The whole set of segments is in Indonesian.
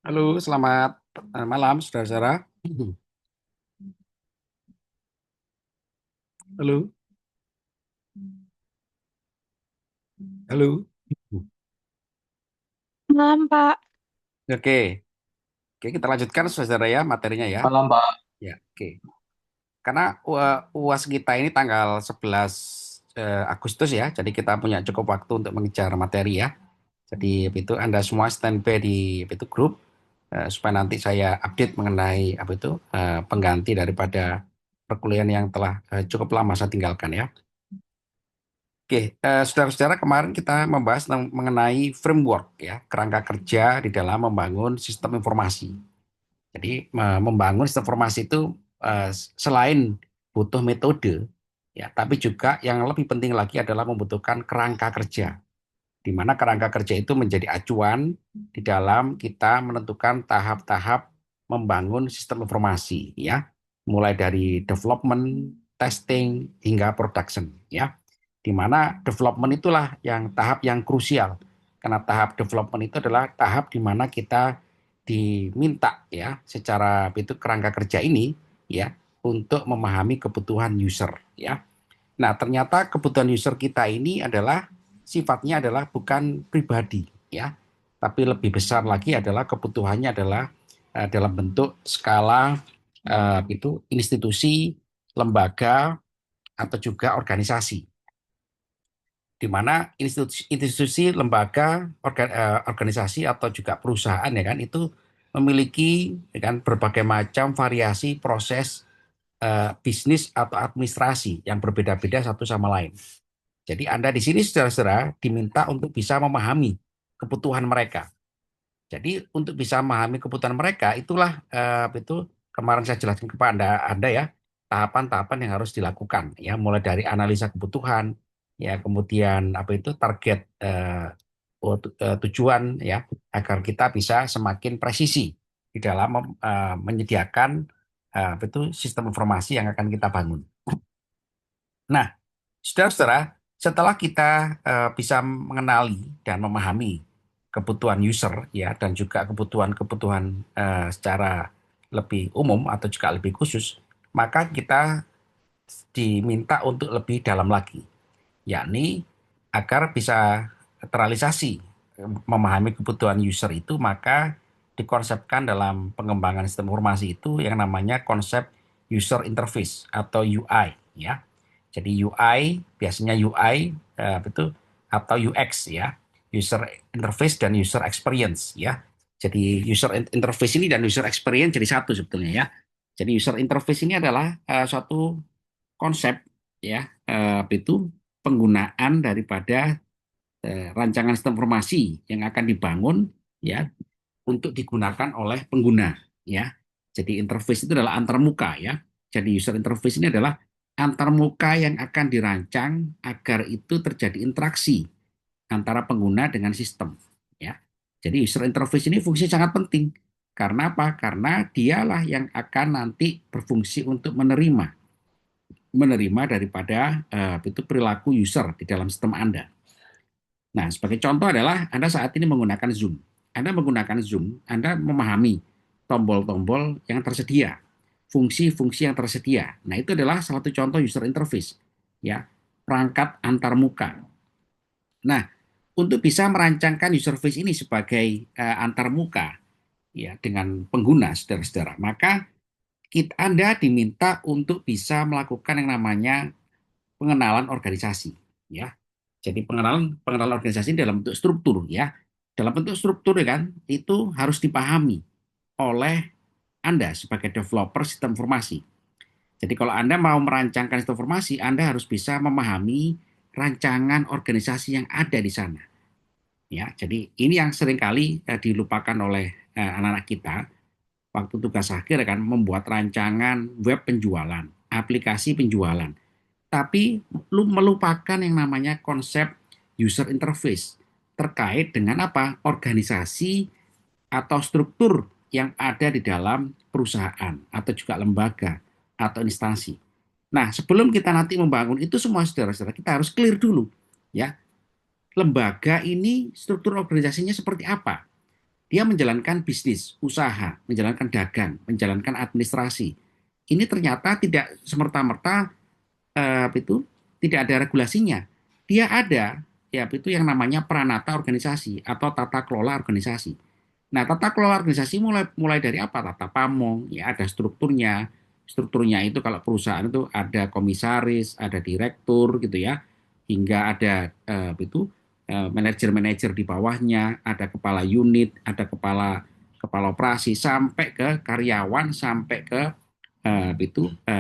Halo, selamat malam, saudara-saudara. Halo, halo. Malam, Pak. Oke, oke kita lanjutkan, saudara ya, materinya ya. Malam, Pak. Ya, oke. Karena UAS kita ini tanggal 11 Agustus ya, jadi kita punya cukup waktu untuk mengejar materi ya. Jadi itu Anda semua standby di itu grup supaya nanti saya update mengenai pengganti daripada perkuliahan yang telah cukup lama saya tinggalkan ya. Oke, saudara-saudara, kemarin kita membahas mengenai framework ya, kerangka kerja di dalam membangun sistem informasi. Jadi membangun sistem informasi itu selain butuh metode, ya, tapi juga yang lebih penting lagi adalah membutuhkan kerangka kerja, di mana kerangka kerja itu menjadi acuan di dalam kita menentukan tahap-tahap membangun sistem informasi, ya, mulai dari development, testing hingga production, ya, di mana development itulah yang tahap yang krusial. Karena tahap development itu adalah tahap di mana kita diminta ya secara itu kerangka kerja ini ya untuk memahami kebutuhan user ya. Nah, ternyata kebutuhan user kita ini adalah sifatnya adalah bukan pribadi ya, tapi lebih besar lagi adalah kebutuhannya adalah dalam bentuk skala itu institusi, lembaga atau juga organisasi, di mana institusi, lembaga, organisasi atau juga perusahaan ya kan itu memiliki ya kan berbagai macam variasi proses bisnis atau administrasi yang berbeda-beda satu sama lain. Jadi Anda di sini saudara-saudara diminta untuk bisa memahami kebutuhan mereka. Jadi untuk bisa memahami kebutuhan mereka itulah itu kemarin saya jelaskan kepada Anda ya tahapan-tahapan yang harus dilakukan ya mulai dari analisa kebutuhan ya kemudian target tujuan ya agar kita bisa semakin presisi di dalam menyediakan sistem informasi yang akan kita bangun. Nah, saudara-saudara, setelah kita bisa mengenali dan memahami kebutuhan user ya dan juga kebutuhan-kebutuhan secara lebih umum atau juga lebih khusus, maka kita diminta untuk lebih dalam lagi, yakni agar bisa terrealisasi memahami kebutuhan user itu, maka dikonsepkan dalam pengembangan sistem informasi itu yang namanya konsep user interface atau UI ya. Jadi UI biasanya UI itu atau UX ya, user interface dan user experience ya. Jadi user interface ini dan user experience jadi satu sebetulnya ya. Jadi user interface ini adalah suatu konsep ya itu penggunaan daripada rancangan sistem informasi yang akan dibangun ya untuk digunakan oleh pengguna ya. Jadi interface itu adalah antarmuka ya. Jadi user interface ini adalah antarmuka yang akan dirancang agar itu terjadi interaksi antara pengguna dengan sistem ya. Jadi user interface ini fungsi sangat penting. Karena apa? Karena dialah yang akan nanti berfungsi untuk menerima daripada itu perilaku user di dalam sistem Anda. Nah, sebagai contoh adalah Anda saat ini menggunakan Zoom. Anda menggunakan Zoom, Anda memahami tombol-tombol yang tersedia, fungsi-fungsi yang tersedia. Nah, itu adalah salah satu contoh user interface, ya, perangkat antarmuka. Nah, untuk bisa merancangkan user interface ini sebagai antarmuka, ya, dengan pengguna, saudara-saudara, maka Anda diminta untuk bisa melakukan yang namanya pengenalan organisasi, ya. Jadi pengenalan pengenalan organisasi dalam bentuk struktur, ya. Dalam bentuk struktur ya kan, itu harus dipahami oleh Anda sebagai developer sistem informasi. Jadi kalau Anda mau merancangkan sistem informasi, Anda harus bisa memahami rancangan organisasi yang ada di sana. Ya, jadi ini yang seringkali dilupakan oleh anak-anak kita waktu tugas akhir kan membuat rancangan web penjualan, aplikasi penjualan, tapi melupakan yang namanya konsep user interface terkait dengan apa? Organisasi atau struktur yang ada di dalam perusahaan atau juga lembaga atau instansi. Nah, sebelum kita nanti membangun itu semua saudara-saudara, kita harus clear dulu ya. Lembaga ini struktur organisasinya seperti apa? Dia menjalankan bisnis, usaha, menjalankan dagang, menjalankan administrasi. Ini ternyata tidak semerta-merta itu tidak ada regulasinya. Dia ada ya itu yang namanya pranata organisasi atau tata kelola organisasi. Nah, tata kelola organisasi mulai mulai dari apa? Tata pamong, ya ada strukturnya. Strukturnya itu kalau perusahaan itu ada komisaris, ada direktur gitu ya, hingga ada itu manajer-manajer di bawahnya, ada kepala unit, ada kepala kepala operasi sampai ke karyawan, sampai ke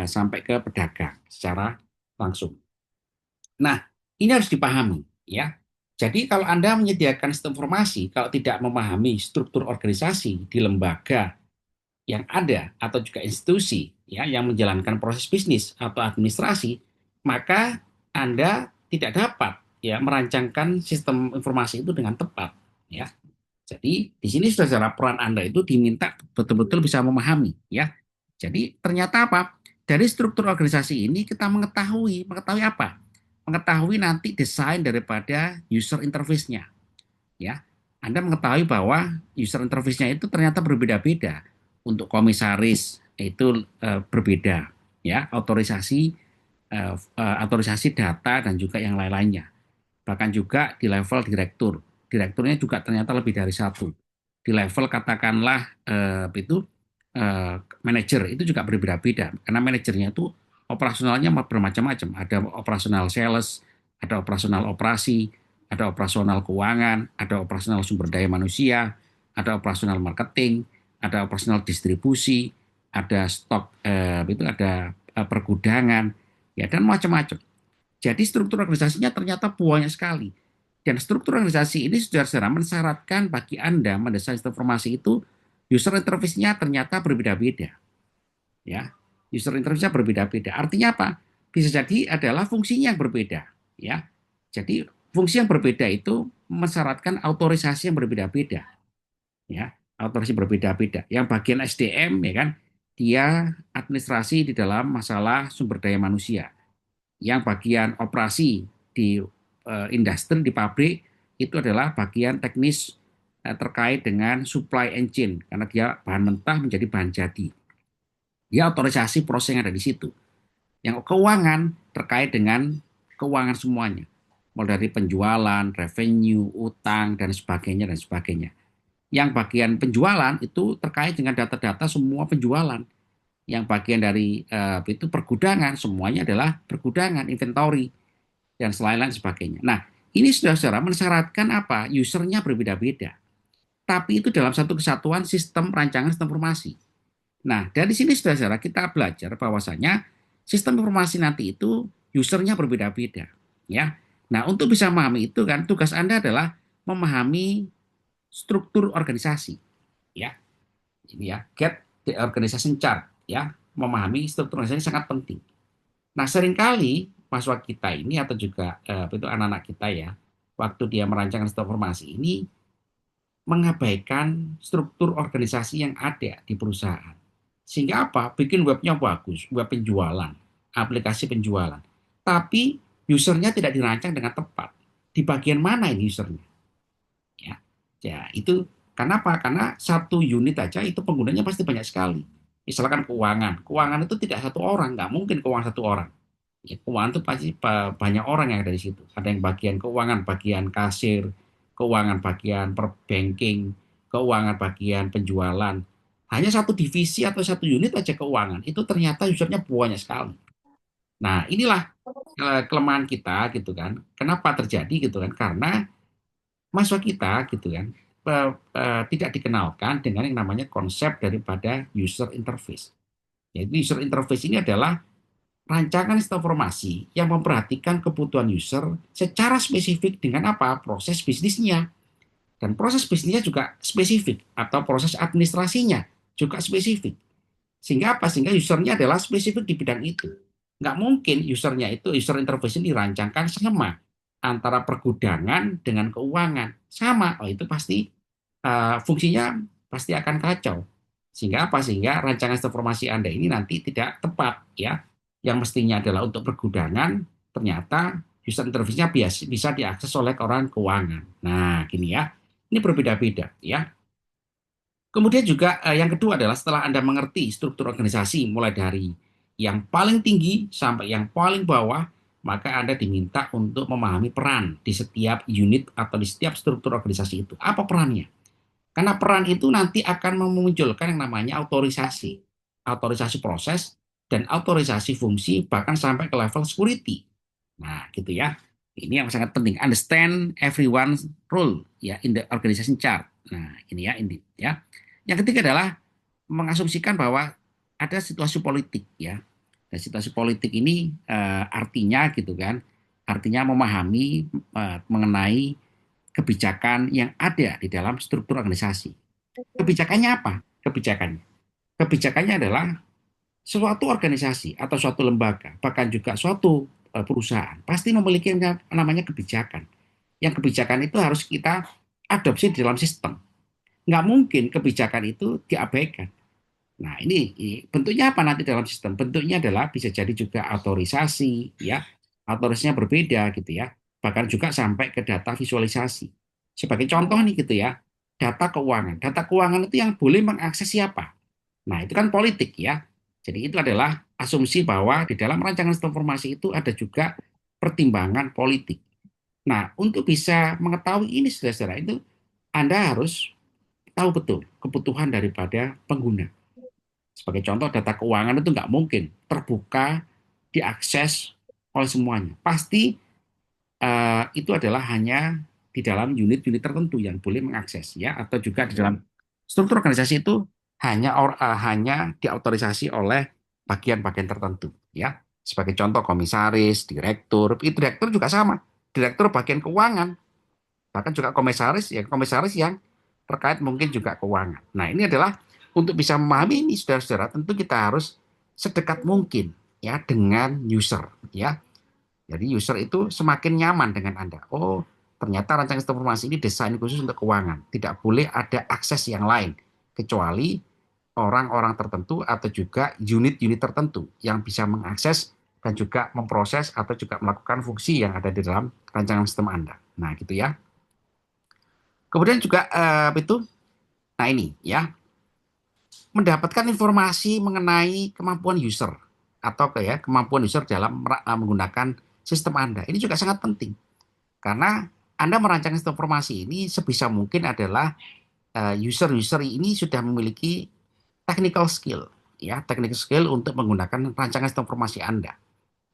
sampai ke pedagang secara langsung. Nah, ini harus dipahami ya. Jadi kalau Anda menyediakan sistem informasi, kalau tidak memahami struktur organisasi di lembaga yang ada atau juga institusi ya yang menjalankan proses bisnis atau administrasi, maka Anda tidak dapat ya merancangkan sistem informasi itu dengan tepat ya. Jadi di sini saudara peran Anda itu diminta betul-betul bisa memahami ya. Jadi ternyata apa? Dari struktur organisasi ini kita mengetahui apa? Mengetahui nanti desain daripada user interface-nya ya. Anda mengetahui bahwa user interface-nya itu ternyata berbeda-beda. Untuk komisaris itu berbeda ya, otorisasi data dan juga yang lain-lainnya. Bahkan juga di level direktur. Direkturnya juga ternyata lebih dari satu. Di level katakanlah itu manajer itu juga berbeda-beda karena manajernya itu operasionalnya bermacam-macam. Ada operasional sales, ada operasional operasi, ada operasional keuangan, ada operasional sumber daya manusia, ada operasional marketing, ada operasional distribusi, ada stok itu ada pergudangan, ya dan macam-macam. Jadi struktur organisasinya ternyata banyak sekali. Dan struktur organisasi ini saudara-saudara mensyaratkan bagi Anda mendesain sistem informasi itu user interface-nya ternyata berbeda-beda. Ya, user interface-nya berbeda-beda. Artinya apa? Bisa jadi adalah fungsinya yang berbeda. Ya, jadi fungsi yang berbeda itu mensyaratkan autorisasi yang berbeda-beda. Ya, autorisasi berbeda-beda. Yang bagian SDM ya kan, dia administrasi di dalam masalah sumber daya manusia. Yang bagian operasi di industri di pabrik itu adalah bagian teknis terkait dengan supply engine karena dia bahan mentah menjadi bahan jadi. Dia otorisasi proses yang ada di situ. Yang keuangan terkait dengan keuangan semuanya. Mulai dari penjualan, revenue, utang dan sebagainya dan sebagainya. Yang bagian penjualan itu terkait dengan data-data semua penjualan. Yang bagian dari itu pergudangan semuanya adalah pergudangan, inventory dan lain-lain sebagainya. Nah, ini saudara-saudara mensyaratkan apa? Usernya berbeda-beda. Tapi itu dalam satu kesatuan sistem rancangan sistem informasi. Nah, dari sini saudara-saudara kita belajar bahwasanya sistem informasi nanti itu usernya berbeda-beda. Ya. Nah, untuk bisa memahami itu kan tugas Anda adalah memahami struktur organisasi. Ya, ini ya, get the organization chart. Ya, memahami struktur organisasi sangat penting. Nah, seringkali mahasiswa kita ini atau juga itu anak-anak kita ya, waktu dia merancangkan sistem informasi ini mengabaikan struktur organisasi yang ada di perusahaan. Sehingga apa? Bikin webnya bagus, web penjualan, aplikasi penjualan. Tapi usernya tidak dirancang dengan tepat. Di bagian mana ini usernya? Ya, ya itu karena apa? Karena satu unit aja itu penggunanya pasti banyak sekali. Misalkan keuangan, keuangan itu tidak satu orang, nggak mungkin keuangan satu orang. Ya, keuangan itu pasti banyak orang yang ada di situ. Ada yang bagian keuangan, bagian kasir, keuangan bagian perbanking, keuangan bagian penjualan. Hanya satu divisi atau satu unit aja keuangan, itu ternyata usernya banyak sekali. Nah, inilah kelemahan kita gitu kan. Kenapa terjadi gitu kan? Karena mahasiswa kita gitu kan tidak dikenalkan dengan yang namanya konsep daripada user interface. Jadi user interface ini adalah rancangan sistem informasi yang memperhatikan kebutuhan user secara spesifik dengan apa? Proses bisnisnya. Dan proses bisnisnya juga spesifik atau proses administrasinya juga spesifik. Sehingga apa? Sehingga usernya adalah spesifik di bidang itu. Nggak mungkin usernya itu, user interface ini dirancangkan sama antara pergudangan dengan keuangan. Sama, oh itu pasti fungsinya pasti akan kacau. Sehingga apa? Sehingga rancangan informasi Anda ini nanti tidak tepat ya. Yang mestinya adalah untuk pergudangan, ternyata user interface-nya bisa diakses oleh orang keuangan. Nah, gini ya. Ini berbeda-beda ya. Kemudian juga yang kedua adalah setelah Anda mengerti struktur organisasi mulai dari yang paling tinggi sampai yang paling bawah, maka Anda diminta untuk memahami peran di setiap unit atau di setiap struktur organisasi itu. Apa perannya? Karena peran itu nanti akan memunculkan yang namanya otorisasi, otorisasi proses, dan otorisasi fungsi, bahkan sampai ke level security. Nah, gitu ya. Ini yang sangat penting. Understand everyone's role ya in the organization chart. Nah, ini ya ini ya. Yang ketiga adalah mengasumsikan bahwa ada situasi politik ya. Dan situasi politik ini artinya gitu kan, artinya memahami mengenai kebijakan yang ada di dalam struktur organisasi. Kebijakannya apa? Kebijakannya adalah suatu organisasi atau suatu lembaga, bahkan juga suatu perusahaan, pasti memiliki yang namanya kebijakan. Yang kebijakan itu harus kita adopsi di dalam sistem. Nggak mungkin kebijakan itu diabaikan. Nah, ini bentuknya apa nanti dalam sistem? Bentuknya adalah bisa jadi juga autorisasi, ya. Autorisasinya berbeda gitu ya. Bahkan juga sampai ke data visualisasi. Sebagai contoh nih gitu ya, data keuangan. Data keuangan itu yang boleh mengakses siapa? Nah, itu kan politik ya. Jadi itu adalah asumsi bahwa di dalam rancangan sistem informasi itu ada juga pertimbangan politik. Nah, untuk bisa mengetahui ini saudara-saudara itu Anda harus tahu betul kebutuhan daripada pengguna. Sebagai contoh, data keuangan itu nggak mungkin terbuka, diakses oleh semuanya. Pasti itu adalah hanya di dalam unit-unit tertentu yang boleh mengakses, ya, atau juga di dalam struktur organisasi itu hanya diautorisasi oleh bagian-bagian tertentu, ya. Sebagai contoh, komisaris, direktur juga sama. Direktur bagian keuangan, bahkan juga komisaris, ya komisaris yang terkait mungkin juga keuangan. Nah, ini adalah untuk bisa memahami ini saudara-saudara, tentu kita harus sedekat mungkin ya dengan user ya. Jadi user itu semakin nyaman dengan Anda. Oh, ternyata rancangan sistem informasi ini desain khusus untuk keuangan. Tidak boleh ada akses yang lain kecuali orang-orang tertentu atau juga unit-unit tertentu yang bisa mengakses dan juga memproses atau juga melakukan fungsi yang ada di dalam rancangan sistem Anda. Nah, gitu ya. Kemudian juga itu, nah ini ya, mendapatkan informasi mengenai kemampuan user atau kayak kemampuan user dalam menggunakan sistem Anda. Ini juga sangat penting karena Anda merancang sistem informasi ini sebisa mungkin adalah user-user ini sudah memiliki technical skill, ya, technical skill untuk menggunakan rancangan sistem informasi Anda,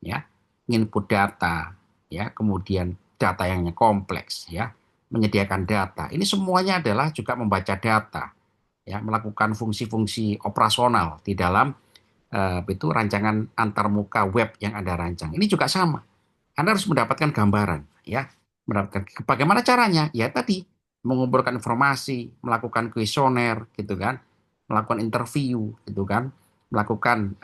ya, input data, ya, kemudian data yang kompleks, ya, menyediakan data. Ini semuanya adalah juga membaca data, ya, melakukan fungsi-fungsi operasional di dalam itu rancangan antarmuka web yang Anda rancang. Ini juga sama. Anda harus mendapatkan gambaran, ya. Mendapatkan bagaimana caranya? Ya tadi mengumpulkan informasi, melakukan kuesioner, gitu kan, melakukan interview, gitu kan, melakukan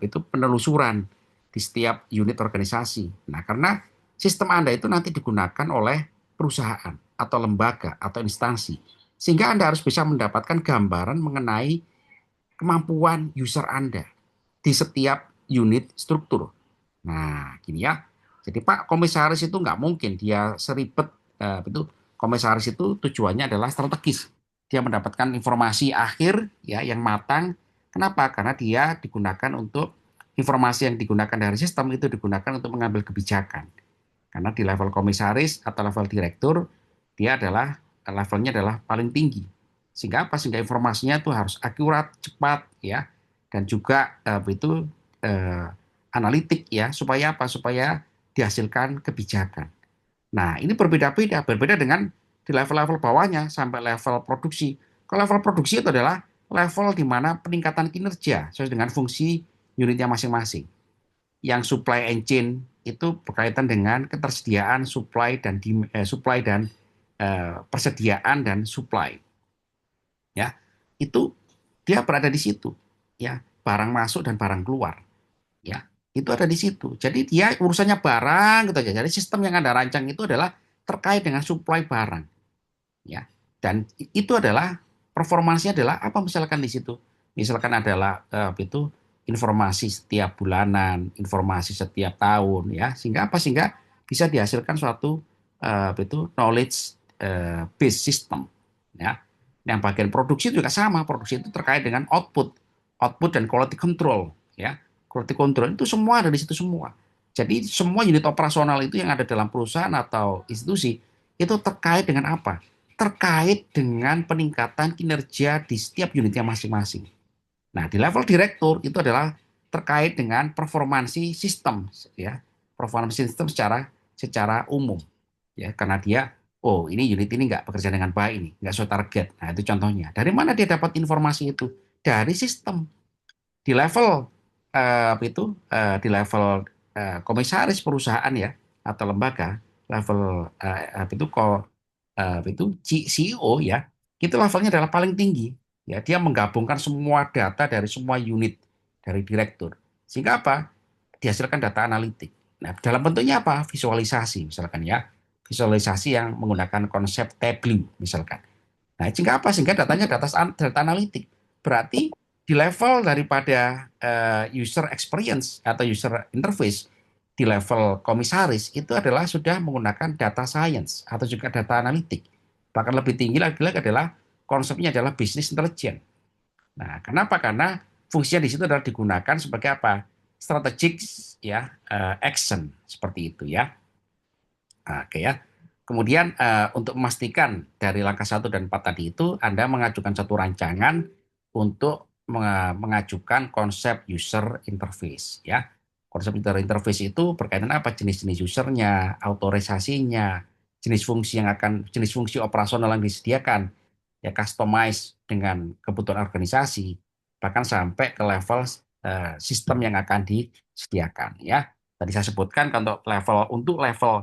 itu penelusuran di setiap unit organisasi. Nah, karena sistem Anda itu nanti digunakan oleh perusahaan atau lembaga atau instansi, sehingga Anda harus bisa mendapatkan gambaran mengenai kemampuan user Anda di setiap unit struktur. Nah, gini ya. Jadi Pak Komisaris itu nggak mungkin dia seribet itu. Komisaris itu tujuannya adalah strategis. Dia mendapatkan informasi akhir ya yang matang. Kenapa? Karena dia digunakan untuk informasi yang digunakan dari sistem itu digunakan untuk mengambil kebijakan. Karena di level komisaris atau level direktur dia adalah levelnya adalah paling tinggi. Sehingga apa? Sehingga informasinya itu harus akurat, cepat ya dan juga itu eh, analitik ya supaya apa? Supaya dihasilkan kebijakan. Nah, ini berbeda-beda, berbeda dengan di level-level bawahnya sampai level produksi. Kalau level produksi itu adalah level di mana peningkatan kinerja sesuai dengan fungsi unitnya masing-masing. Yang supply engine itu berkaitan dengan ketersediaan supply dan persediaan dan supply. Ya, itu dia berada di situ. Ya, barang masuk dan barang keluar. Ya, itu ada di situ. Jadi dia urusannya barang gitu aja. Jadi sistem yang Anda rancang itu adalah terkait dengan supply barang, ya. Dan itu adalah performansinya adalah apa misalkan di situ? Misalkan adalah itu informasi setiap bulanan, informasi setiap tahun, ya. Sehingga apa? Sehingga bisa dihasilkan suatu itu knowledge based system, ya. Yang bagian produksi juga sama, produksi itu terkait dengan output dan quality control, ya. Quality control itu semua ada di situ semua. Jadi semua unit operasional itu yang ada dalam perusahaan atau institusi itu terkait dengan apa? Terkait dengan peningkatan kinerja di setiap unitnya masing-masing. Nah, di level direktur itu adalah terkait dengan performansi sistem, ya, performansi sistem secara secara umum, ya, karena dia, oh ini unit ini nggak bekerja dengan baik, ini nggak sesuai target. Nah, itu contohnya. Dari mana dia dapat informasi itu? Dari sistem. Di level di level komisaris perusahaan, ya, atau lembaga, level CEO, ya, itu levelnya adalah paling tinggi, ya, dia menggabungkan semua data dari semua unit dari direktur, sehingga apa, dihasilkan data analitik. Nah, dalam bentuknya apa, visualisasi misalkan, ya, visualisasi yang menggunakan konsep Tableau misalkan. Nah, sehingga apa? Sehingga datanya data analitik. Berarti di level daripada user experience atau user interface, di level komisaris itu adalah sudah menggunakan data science atau juga data analitik. Bahkan lebih tinggi lagi adalah konsepnya adalah business intelligence. Nah, kenapa? Karena fungsinya di situ adalah digunakan sebagai apa? Strategic, ya, action seperti itu, ya. Oke, ya. Kemudian untuk memastikan dari langkah 1 dan 4 tadi itu, Anda mengajukan satu rancangan untuk mengajukan konsep user interface, ya. Konsep user interface itu berkaitan apa? Jenis-jenis usernya, autorisasinya, jenis fungsi operasional yang disediakan, ya, customize dengan kebutuhan organisasi, bahkan sampai ke level sistem yang akan disediakan, ya. Tadi saya sebutkan untuk level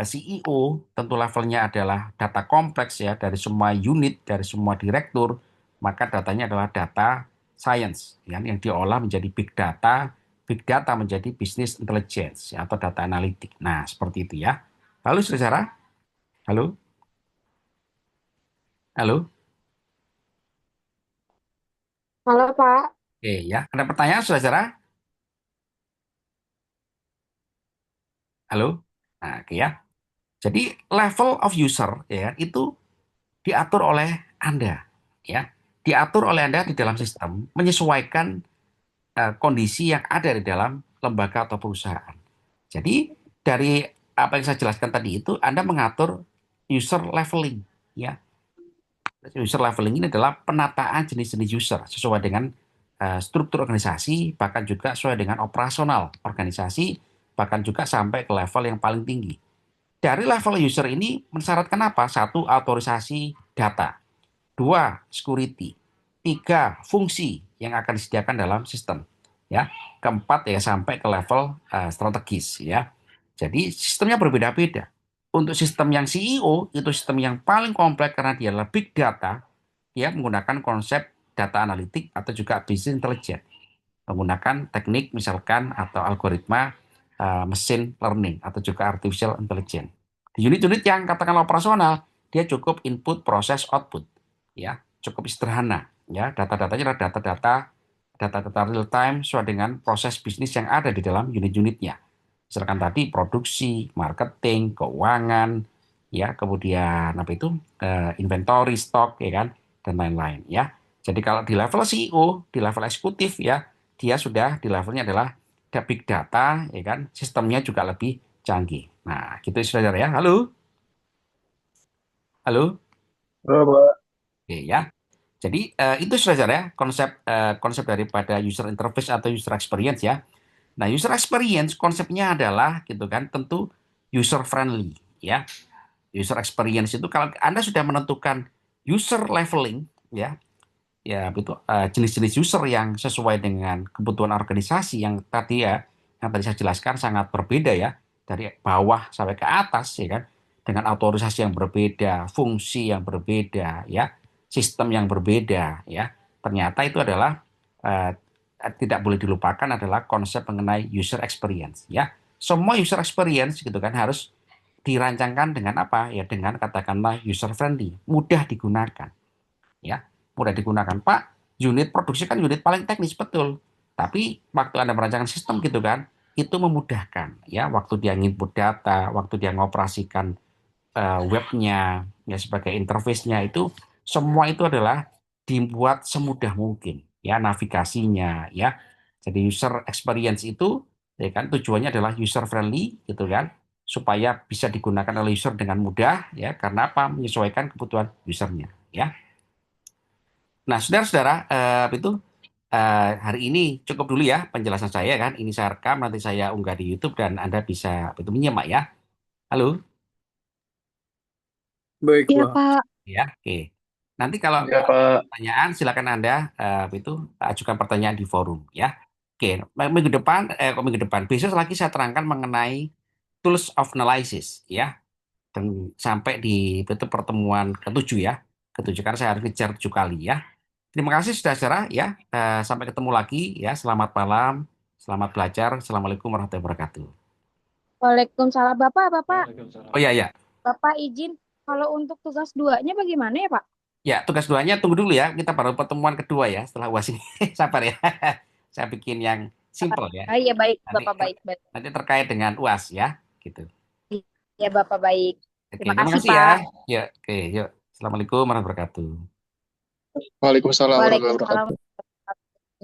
CEO tentu levelnya adalah data kompleks, ya, dari semua unit, dari semua direktur, maka datanya adalah data science, ya, yang diolah menjadi big data menjadi business intelligence, ya, atau data analitik. Nah, seperti itu, ya. Lalu saudara, halo, halo, Halo Pak, oke, ya, ada pertanyaan saudara, halo, nah, oke, ya. Jadi level of user, ya, itu diatur oleh Anda, ya, diatur oleh Anda di dalam sistem menyesuaikan kondisi yang ada di dalam lembaga atau perusahaan. Jadi dari apa yang saya jelaskan tadi itu, Anda mengatur user leveling, ya. User leveling ini adalah penataan jenis-jenis user sesuai dengan struktur organisasi, bahkan juga sesuai dengan operasional organisasi, bahkan juga sampai ke level yang paling tinggi. Dari level user ini mensyaratkan apa? Satu, autorisasi data. Dua, security. Tiga, fungsi yang akan disediakan dalam sistem. Ya, keempat, ya, sampai ke level strategis, ya. Jadi sistemnya berbeda-beda. Untuk sistem yang CEO itu sistem yang paling kompleks karena dia adalah big data. Dia menggunakan konsep data analitik atau juga business intelligence, menggunakan teknik misalkan atau algoritma machine learning atau juga artificial intelligence. Di unit-unit yang katakanlah operasional, dia cukup input, proses, output, ya, cukup sederhana, ya, data-datanya adalah data-data real time sesuai dengan proses bisnis yang ada di dalam unit-unitnya. Misalkan tadi produksi, marketing, keuangan, ya, kemudian apa itu, inventory, stok, ya kan, dan lain-lain, ya. Jadi kalau di level CEO, di level eksekutif, ya, dia sudah di levelnya adalah big data, ya kan, sistemnya juga lebih canggih. Nah, gitu saudara, ya. Halo, halo, halo Pak. oke, ya. Jadi itu saudara, ya, konsep daripada user interface atau user experience, ya. Nah, user experience konsepnya adalah gitu kan, tentu user friendly, ya. User experience itu kalau Anda sudah menentukan user leveling, ya, ya itu jenis-jenis user yang sesuai dengan kebutuhan organisasi yang tadi saya jelaskan sangat berbeda, ya, dari bawah sampai ke atas, ya kan, dengan autorisasi yang berbeda, fungsi yang berbeda, ya, sistem yang berbeda, ya. Ternyata itu adalah eh, tidak boleh dilupakan adalah konsep mengenai user experience, ya. Semua user experience gitu kan harus dirancangkan dengan apa, ya, dengan katakanlah user friendly, mudah digunakan, ya, mudah digunakan. Pak, unit produksi kan unit paling teknis, betul, tapi waktu Anda merancangkan sistem gitu kan, itu memudahkan, ya, waktu dia input data, waktu dia mengoperasikan webnya, ya, sebagai interface-nya itu semua itu adalah dibuat semudah mungkin, ya navigasinya, ya. Jadi user experience itu, ya kan, tujuannya adalah user friendly, gitu kan, supaya bisa digunakan oleh user dengan mudah, ya. Karena apa? Menyesuaikan kebutuhan usernya, ya. Nah, saudara-saudara, itu hari ini cukup dulu ya penjelasan saya kan. Ini saya rekam, nanti saya unggah di YouTube dan Anda bisa itu menyimak ya. Halo, Baik, Iya, Pak. Pak. ya, oke. Nanti kalau Ya, Pak. pertanyaan, silakan Anda itu ajukan pertanyaan di forum ya. Oke, minggu depan, minggu depan, besok lagi saya terangkan mengenai tools of analysis ya. Dan sampai di itu pertemuan ketujuh ya. Ketujuh karena saya harus ngejar 7 kali ya. Terima kasih sudah saudara ya. Sampai ketemu lagi ya. Selamat malam, selamat belajar. Assalamualaikum warahmatullahi wabarakatuh. Waalaikumsalam. Bapak, Oh iya ya, Bapak izin. Kalau untuk tugas duanya bagaimana ya, Pak? ya tugas duanya tunggu dulu ya. Kita baru pertemuan kedua ya setelah UAS ini. Sabar ya. Saya bikin yang simple ya. Ah, iya, baik, Nanti Bapak, baik, baik. nanti terkait dengan UAS ya, gitu. Iya, Bapak, baik. Oke, Terima terima kasih, kasih ya. Pak. Ya, oke, yuk. Assalamualaikum warahmatullahi wabarakatuh. Waalaikumsalam warahmatullahi Waalaikumsalam. wabarakatuh.